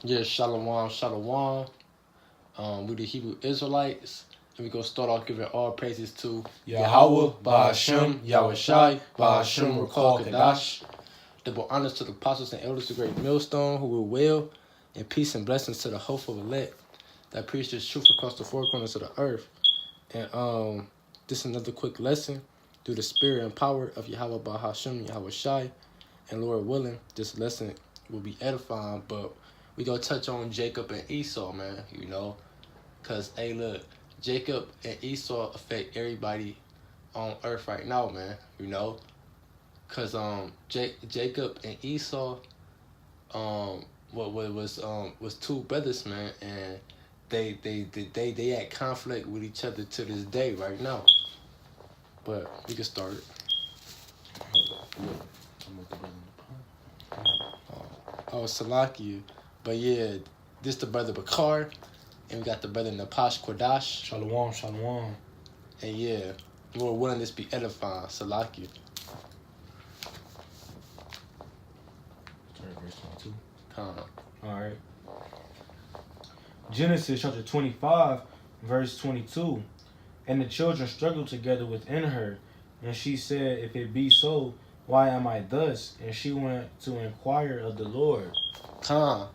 Yeah, Shalom, Shalom. We the Hebrew Israelites. And we gonna start off giving all praises to Yahweh, Ba'ashem, Yahweh Shai, Ba'ashem, Rakal Kadash. Double honors to the apostles and elders of the great millstone who will will, and peace and blessings to the hopeful elect that preach this truth across the four corners of the earth. And this is another quick lesson through the spirit and power of Yahweh Ba'ashem, Yahweh Shai. And Lord willing, this lesson will be edifying, but we gonna touch on Jacob and Esau, man, Cause hey look, Jacob and Esau affect everybody on earth right now, man, Cause Jacob and Esau was two brothers, man, and they had conflict with each other to this day right now. But we can start it. Oh, Salakia. But yeah, this the brother Bakar, and we got the brother Napash Kodash. Shalom, shalom. And yeah, Lord willing, this be edifying. Salakia. Verse 22. Come. Alright. Genesis chapter 25, verse 22. And the children struggled together within her, and she said, If it be so, why am I thus? And she went to inquire of the Lord. Come.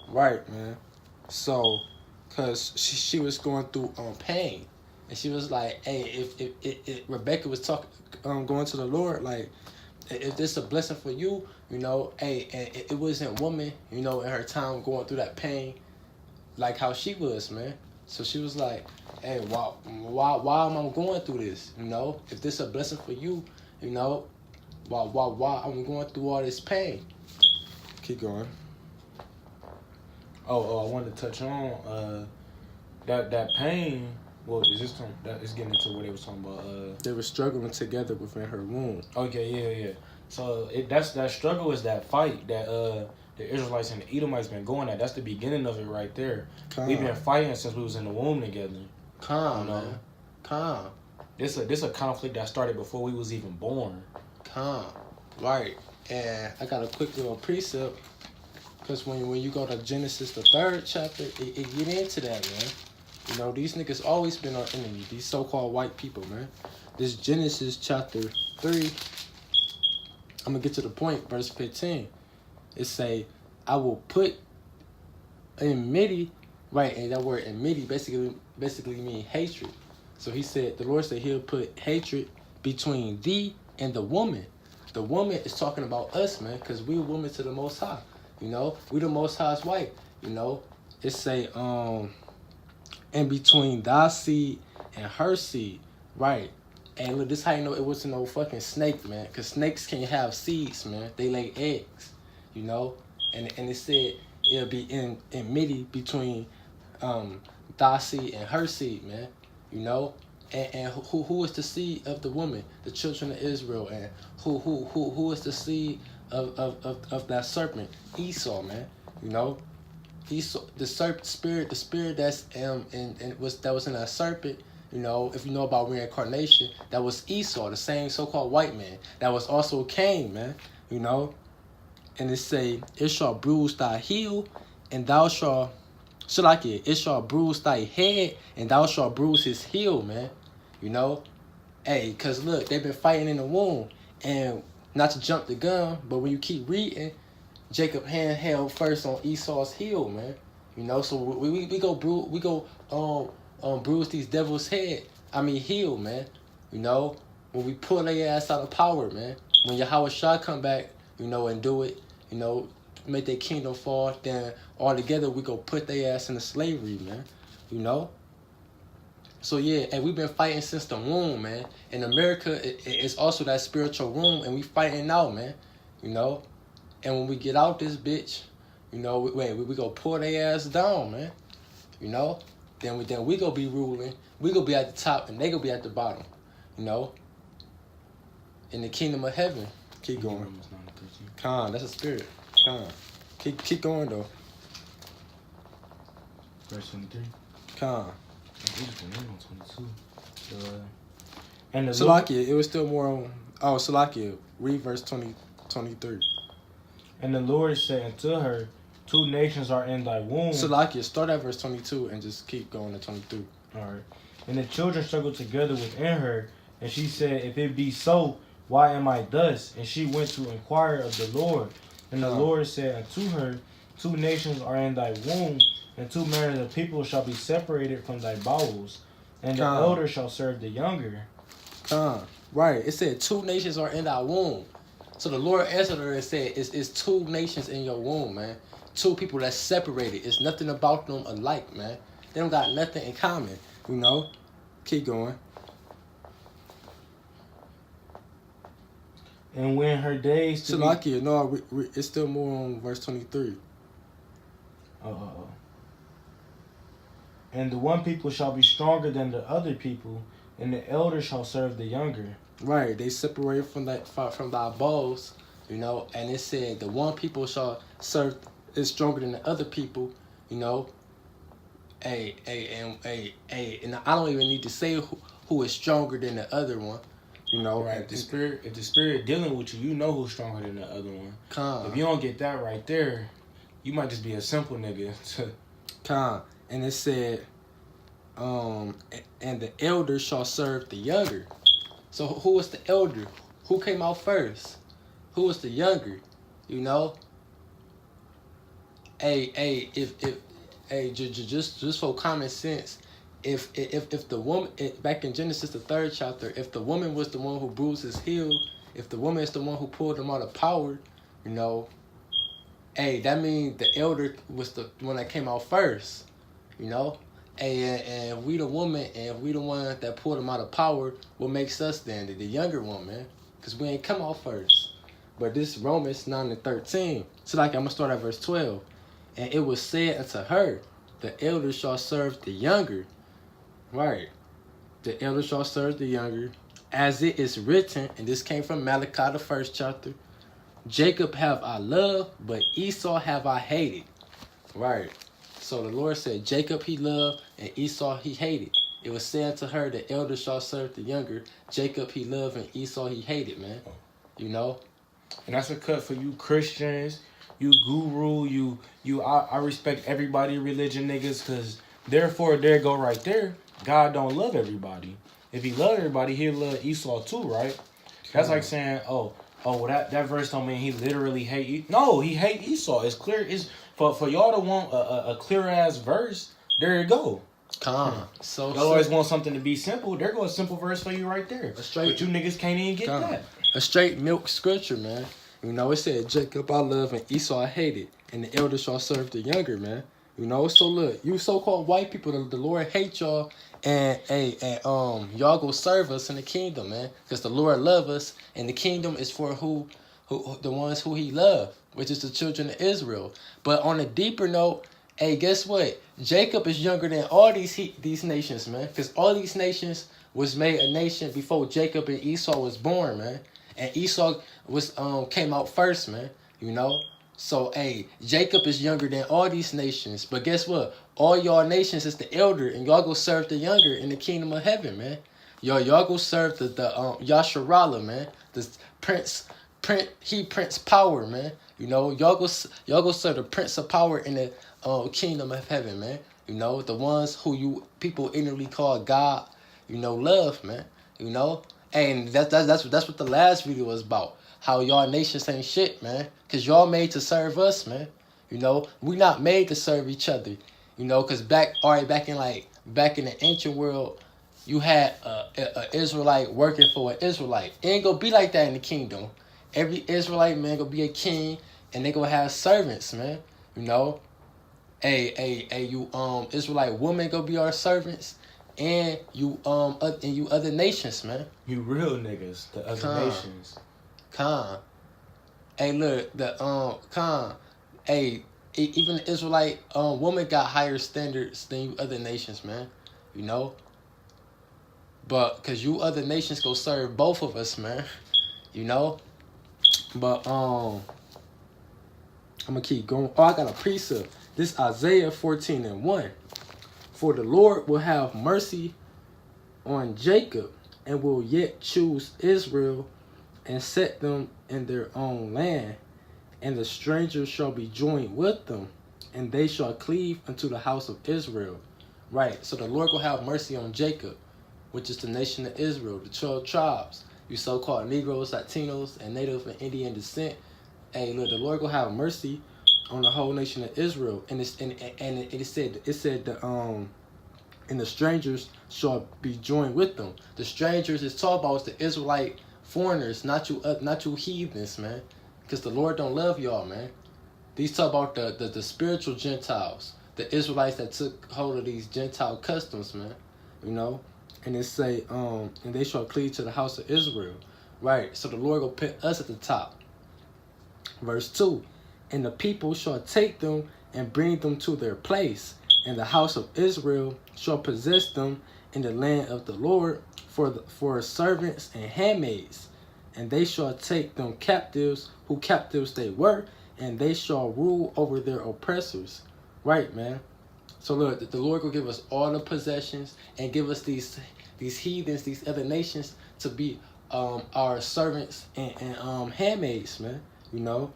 Right, man. So, cause she was going through pain, and she was like, "Hey, if Rebecca was going to the Lord, like, if this is a blessing for you, hey, and it wasn't woman, in her time going through that pain, like how she was, man. So she was like, hey, why am I going through this? If this is a blessing for you, why I'm going through all this pain? Keep going. I wanted to touch on that pain. Well, it's getting into what they were talking about. They were struggling together within her womb. Okay, yeah. So that struggle is that fight that the Israelites and the Edomites been going at. That's the beginning of it right there. We've been fighting since we was in the womb together. Man. This a conflict that started before we was even born. Right. And I got a quick little precept, because when you go to Genesis, the 3rd chapter, it get into that, man. These niggas always been our enemy, these so-called white people, man. This Genesis chapter 3, I'm going to get to the point, verse 15. It say, I will put enmity, right, and that word enmity basically mean hatred. So the Lord said he'll put hatred between thee and the woman. The woman is talking about us, man, because we a woman to the Most High. We the Most High's wife. It say, in between thy seed and her seed, right? And look, this how you know it wasn't no fucking snake, man, because snakes can't have seeds, man. They lay eggs, And it said it'll be in enmity between thy seed and her seed, man. And who is the seed of the woman? The children of Israel. And who is the seed of that serpent? Esau, man. Esau, the spirit that's that was in that serpent. If you know about reincarnation, that was Esau, the same so-called white man. That was also Cain, man. And it say, it shall bruise thy heel, and thou shalt, it shall bruise thy head, and thou shalt bruise his heel, man. Hey, because look, they've been fighting in the womb. And not to jump the gun, but when you keep reading, Jacob hand held first on Esau's heel, man. So we go bruise these devils' heel, man. When we pull their ass out of power, man. When Yahweh Shah come back, and do it, make their kingdom fall, then all together we go put their ass into slavery, man. So yeah, and we've been fighting since the womb, man. In America, it's also that spiritual womb, and we fighting now, man. And when we get out this bitch, we go pull their ass down, man. Then we go be ruling. We go be at the top, and they go be at the bottom. In the kingdom of heaven. Keep going. Khan, that's a spirit. Khan. Keep going though. Verse 23. Khan. And the Salakia, it was still more on. Oh, Salakia, read verse 23. And the Lord said unto her, 2 nations are in thy womb. So like you start at verse 22 and just keep going to 23. All right. And the children struggled together within her, and she said, if it be so, why am I thus? And she went to inquire of the Lord. And the Lord said unto her, 2 nations are in thy womb, and 2 manners of people shall be separated from thy bowels, and the elder shall serve the younger. Right. It said 2 nations are in thy womb. So the Lord answered her and said, it's 2 nations in your womb, man. 2 people that's separated. It's nothing about them alike, man. They don't got nothing in common, you know. Keep going. And when her days to Salakia, no, it's still more on verse 23. And the one people shall be stronger than the other people, and the elder shall serve the younger. Right, they separated from thy bowels, you know, and it said the one people shall serve is stronger than the other people, you know. And I don't even need to say who is stronger than the other one, you know. Right. If the spirit dealing with you, you know who's stronger than the other one. If you don't get that right there, you might just be a simple nigga. And it said, and the elder shall serve the younger. So who was the elder? Who came out first? Who was the younger? You know. Just for common sense, if the woman back in Genesis the 3rd chapter, if the woman was the one who bruised his heel, if the woman is the one who pulled him out of power, you know, that means the elder was the one that came out first, you know. And we the woman, and we the one that pulled him out of power, what makes us then the younger one, man? Because we ain't come out first. But this Romans 9:13. So like I'm gonna start at verse 12. And it was said unto her, the elder shall serve the younger. Right. The elder shall serve the younger. As it is written, and this came from Malachi the 1st chapter, Jacob have I loved, but Esau have I hated. Right. So the Lord said, Jacob he loved, and Esau he hated. It was said to her, the elder shall serve the younger. Jacob he loved, and Esau he hated, man. You know? And that's a cut for you Christians, you guru, I respect everybody religion niggas, because therefore there go right there. God don't love everybody. If he love everybody, he'll love Esau too, right? That's like saying, well, that verse don't mean he literally hate. No, he hate Esau. It's clear. It's for y'all to want a clear ass verse. There you go. So y'all always want something to be simple. There goes a simple verse for you right there. But you niggas can't even get that. A straight milk scripture, man. You know, it said, Jacob I love and Esau I hated, and the elder shall serve the younger, man. You know, so look, you so-called white people, the Lord hate y'all, and y'all go serve us in the kingdom, man. Because the Lord love us, and the kingdom is for who the ones who he love, which is the children of Israel. But on a deeper note, hey, guess what? Jacob is younger than all these nations, man. Because all these nations was made a nation before Jacob and Esau was born, man. And Esau was came out first, man. You know? So, hey, Jacob is younger than all these nations. But guess what? All y'all nations is the elder, and y'all go serve the younger in the kingdom of heaven, man. Y'all go serve the Yasharallah, man. The prince power, man. You know, y'all go serve the prince of power in the kingdom of heaven, man. You know, the ones who you people inwardly call God, you know, love, man. You know, and that's what the last video was about. How y'all nations ain't shit, man. Cause y'all made to serve us, man. You know, we not made to serve each other. You know, cause back in the ancient world, you had a Israelite working for an Israelite. It ain't gonna be like that in the kingdom. Every Israelite man gonna be a king, and they gonna have servants, man. You know, you Israelite women gonna be our servants, and you other nations, man. You real niggas, the other nations. Hey, look, even the Israelite woman got higher standards than you other nations, man. You know? But, because you other nations go serve both of us, man. You know? But, I'm going to keep going. Oh, I got a precept. This Isaiah 14:1. For the Lord will have mercy on Jacob, and will yet choose Israel, and set them in their own land. and the strangers shall be joined with them, and they shall cleave unto the house of Israel. Right. So the Lord will have mercy on Jacob, which is the nation of Israel, the 12 tribes. You so-called Negroes, Latinos, and Native and Indian descent. Hey, look, the Lord will have mercy on the whole nation of Israel, and it said and the strangers shall be joined with them. The strangers is talking about the Israelite foreigners, not you heathens, man. Because the Lord don't love y'all, man. These talk about the spiritual Gentiles, the Israelites that took hold of these Gentile customs, man. You know, and it say, and they shall cleave to the house of Israel, right? So the Lord will put us at the top. Verse 2, and the people shall take them and bring them to their place, and the house of Israel shall possess them in the land of the Lord for servants and handmaids, and they shall take them captives, who captives they were, and they shall rule over their oppressors. Right, man. So look, the Lord will give us all the possessions and give us these heathens, these other nations to be our servants and handmaids, man. You know,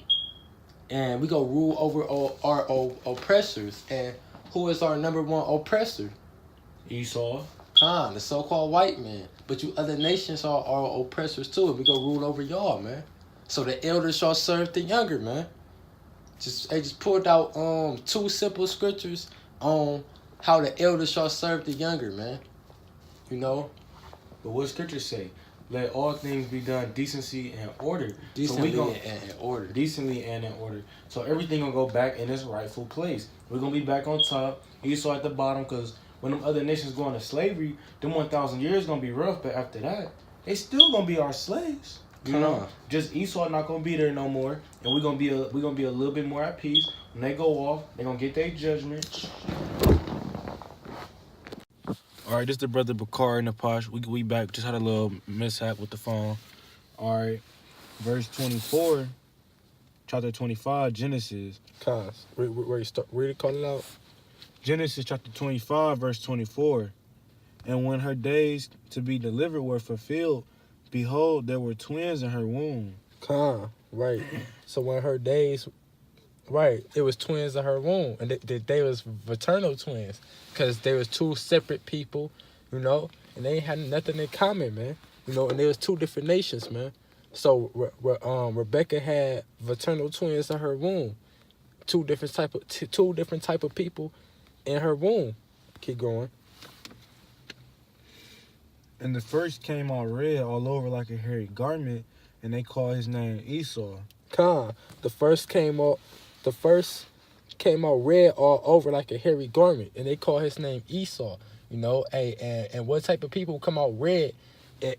and we go rule over all our oppressors. And who is our number one oppressor? Esau. Khan, the so-called white man. But you other nations are our oppressors too, and we go rule over y'all, man. So the elders shall serve the younger, man. They just pulled out two simple scriptures on how the elders shall serve the younger, man. You know? But what scriptures say? Let all things be done decency and order. Decently and order. Decently and in order. So everything gonna go back in its rightful place. We're gonna be back on top. Esau at the bottom, because when them other nations go into slavery, them 1,000 years gonna be rough. But after that, they still gonna be our slaves. You know, just Esau not gonna be there no more, and we're gonna be a little bit more at peace. When they go off, they're gonna get their judgment. All right, this is the brother Bakar and the Posh. We back. Just had a little mishap with the phone. All right, verse 24, chapter 25, Genesis. Cons, where you start? Read it, call it out. Genesis chapter 25, verse 24. And when her days to be delivered were fulfilled, behold, there were twins in her womb. Right. So when her days, right, it was twins in her womb, and they was fraternal twins, because they was two separate people, you know, and they ain't had nothing in common, man. You know, and there was two different nations, man. So Rebecca had fraternal twins in her womb, two different type of people in her womb. Keep going. And the first came out red all over like a hairy garment, and they called his name Esau. The first came out red all over like a hairy garment, and they call his name Esau. You know, and what type of people come out red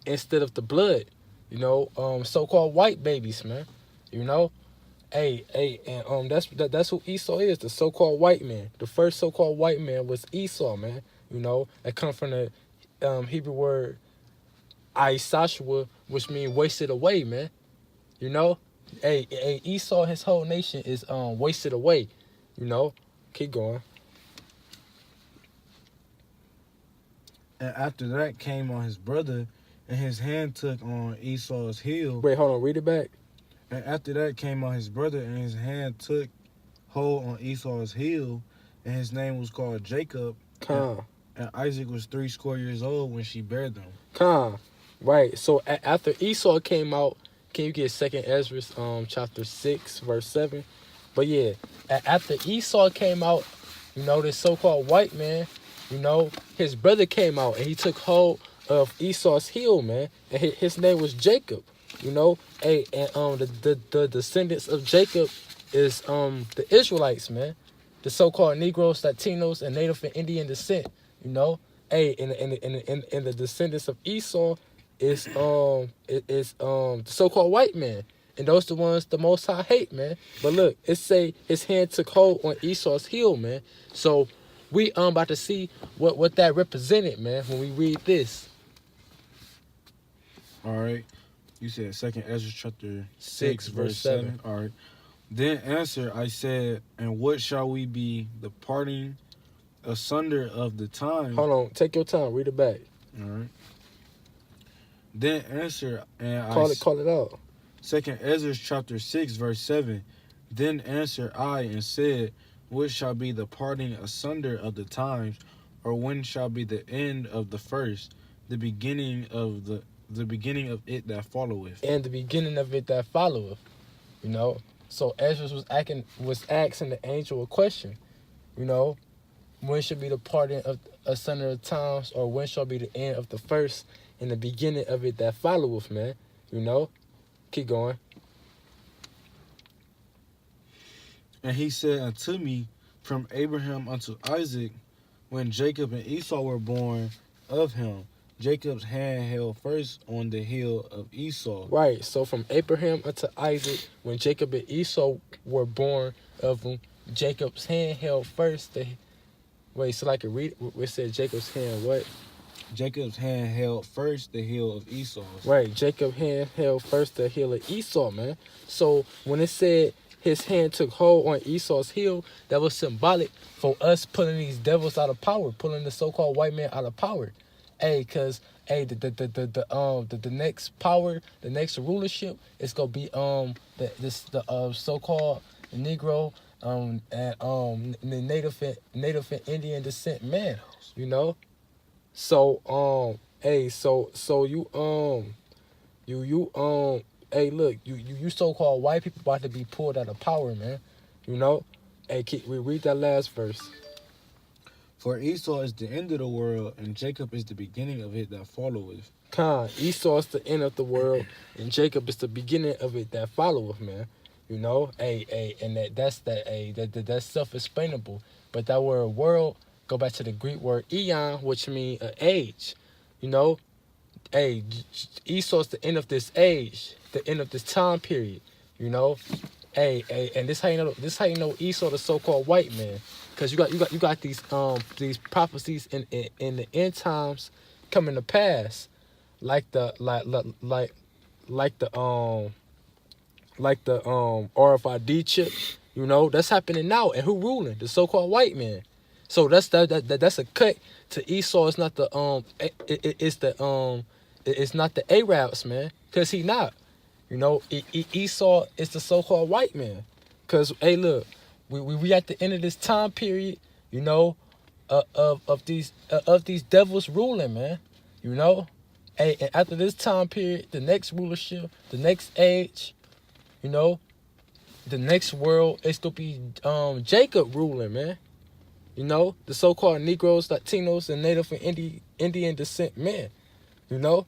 instead of the blood? You know, so-called white babies, man. You know, and that's who Esau is, the so-called white man. The first so-called white man was Esau, man. You know, that come from the Hebrew word Isashua, which means wasted away, man. You know, Esau, his whole nation is wasted away. You know, keep going. And after that came on his brother, and his hand took on Esau's heel. Wait, hold on, read it back. And after that came on his brother, and his hand took hold on Esau's heel, and his name was called Jacob. And Isaac was 80 years old when she bare them. Right. So after Esau came out, can you get 2nd Ezra chapter 6 verse 7? But yeah, after Esau came out, you know, this so-called white man, you know, his brother came out and he took hold of Esau's heel, man, and his name was Jacob. You know, the descendants of Jacob is the Israelites, man, the so-called Negroes, Latinos, and Native and Indian descent. You know, and the descendants of Esau is the so-called white man, and those the ones the Most High hate, man. But look, it say his hand took hold on Esau's heel, man. So we about to see what that represented, man, when we read this. All right, you said 2nd Ezra chapter 6 verse 7. All right. Then answer I said, and what shall we be the parting asunder of the time? Hold on, take your time, read it back. All right. Then answer and call it out. 2nd Ezra chapter 6 verse 7. Then answered I and said, what shall be the parting asunder of the times, or when shall be the end of the first, the beginning of it that followeth? And the beginning of it that followeth. You know, so Ezra was asking the angel a question. You know, when should be the parting of asunder of times, or when shall be the end of the first, and the beginning of it that followeth, man. You know, keep going. And he said unto me, from Abraham unto Isaac, when Jacob and Esau were born of him, Jacob's hand held first on the heel of Esau. Right. So from Abraham unto Isaac, when Jacob and Esau were born of him, Jacob's hand held first. So like read. We said Jacob's hand. What? Jacob's hand held first the heel of Esau's. Right. Jacob's hand held first the heel of Esau, man. So when it said his hand took hold on Esau's heel, that was symbolic for us pulling these devils out of power, pulling the so-called white man out of power. Hey, cause the next power, the next rulership is gonna be the so-called Negro and the native and Indian descent man, you know. So hey, look, you so-called white people about to be pulled out of power, man. You know. Hey, we read that last verse. For Esau is the end of the world, and Jacob is the beginning of it that followeth. Esau is the end of the world, and Jacob is the beginning of it that followeth, man. You know, and that's self-explainable. But that word world go back to the Greek word eon, which means age. You know, Esau's the end of this age, the end of this time period. You know, and this how you know Esau, the so-called white man. Cause you got these prophecies in the end times coming to pass, like the RFID chip, you know, that's happening now. And who ruling? The so-called white man. So that's a cut to Esau. It's not it's not the Arabs, man, cause he not, you know, Esau is the so-called white man. Cause hey, look. We at the end of this time period, you know, of these devils ruling, man. You know, and after this time period, the next rulership, the next age, you know, the next world, it's gonna be Jacob ruling, man. You know, the so-called Negroes, Latinos, and Native and Indian descent men. You know.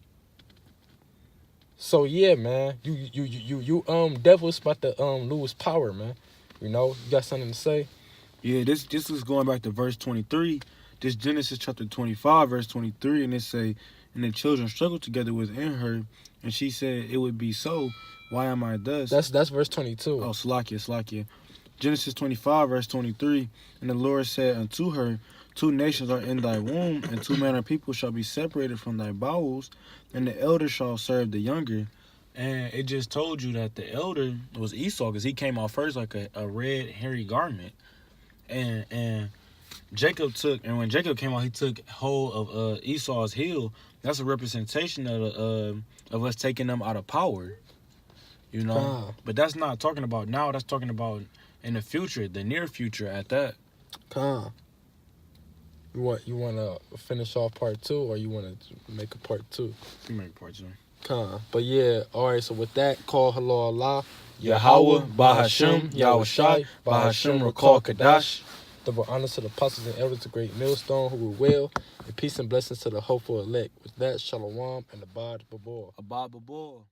So yeah, man, you devils about to lose power, man. You know, you got something to say? Yeah, this is going back to verse 23. This Genesis chapter 25, verse 23, and it say, and the children struggled together within her, and she said, it would be so. Why am I thus? That's verse 22. Oh, Slakia. Genesis 25, verse 23, and the Lord said unto her, two nations are in thy womb, and two manner of people shall be separated from thy bowels, and the elder shall serve the younger. And it just told you that the elder was Esau, because he came out first like a red hairy garment. And when Jacob came out, he took hold of Esau's heel. That's a representation of us taking them out of power. You know? But that's not talking about now, that's talking about in the future, the near future at that. You want to finish off part 2, or you want to make a part 2? You make part 2. But yeah, all right, so with that, call hello Allah, Yahweh, Bahashim, Yahushai, Bahashim, Rakal, Kadash. Double honors to the apostles and elders, the great millstone who rule well, and peace and blessings to the hopeful elect. With that, Shalom and Abad Babor. Abad Babor.